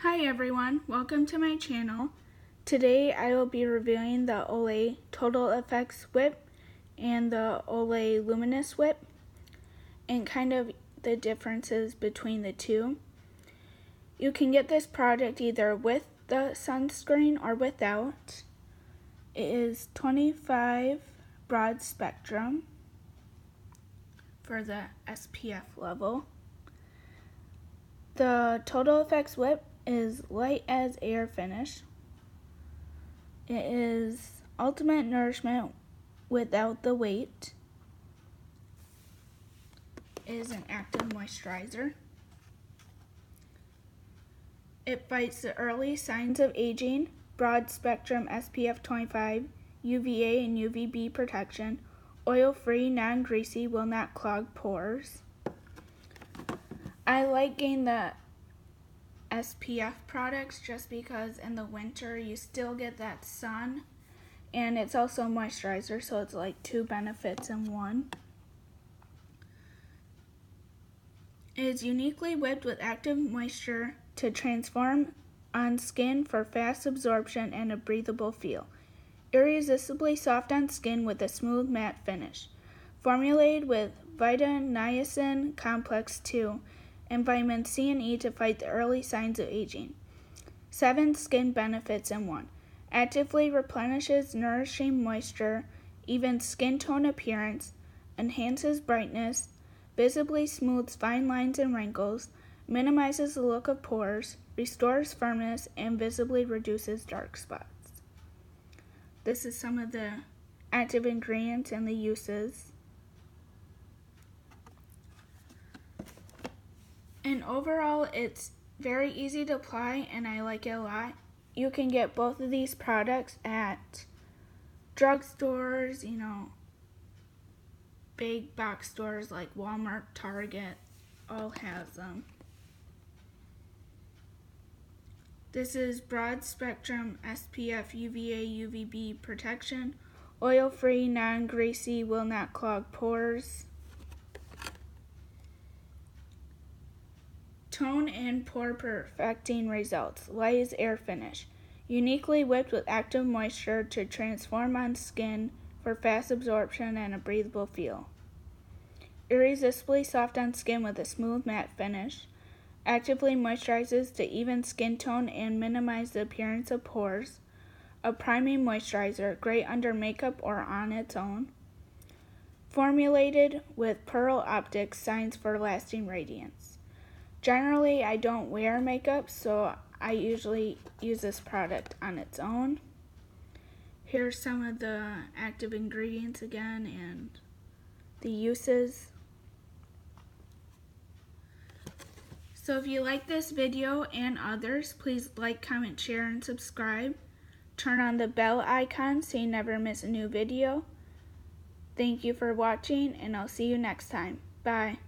Hi everyone, welcome to my channel. Today I will be reviewing the Olay Total Effects Whip and the Olay Luminous Whip and kind of the differences between the two. You can get this product either with the sunscreen or without. It is 25 broad spectrum for the SPF level. The Total Effects Whip is light as air finish. It is ultimate nourishment without the weight. It is an active moisturizer. It fights the early signs of aging, broad spectrum SPF 25, UVA and UVB protection, oil-free, non-greasy, will not clog pores. I like getting the SPF products just because in the winter you still get that sun, and it's also a moisturizer, so it's like two benefits in one. It is uniquely whipped with active moisture to transform on skin for fast absorption and a breathable feel. Irresistibly soft on skin with a smooth matte finish. Formulated with Vitamin Complex 2 and vitamin C and E to fight the early signs of aging. 7 skin benefits in one. Actively replenishes nourishing moisture, evens skin tone appearance, enhances brightness, visibly smooths fine lines and wrinkles, minimizes the look of pores, restores firmness, and visibly reduces dark spots. This is some of the active ingredients and the uses. And overall, it's very easy to apply and I like it a lot. You can get both of these products at drugstores, big box stores like Walmart, Target, all has them. This is broad spectrum SPF UVA UVB protection, oil-free, non-greasy, will not clog pores. Tone and pore perfecting results. Light as air finish. Uniquely whipped with active moisture to transform on skin for fast absorption and a breathable feel. Irresistibly soft on skin with a smooth matte finish. Actively moisturizes to even skin tone and minimize the appearance of pores. A priming moisturizer, great under makeup or on its own. Formulated with pearl optics, signs for lasting radiance. Generally, I don't wear makeup, so I usually use this product on its own. Here's some of the active ingredients again and the uses. So if you like this video and others, please like, comment, share, and subscribe. Turn on the bell icon so you never miss a new video. Thank you for watching, and I'll see you next time. Bye.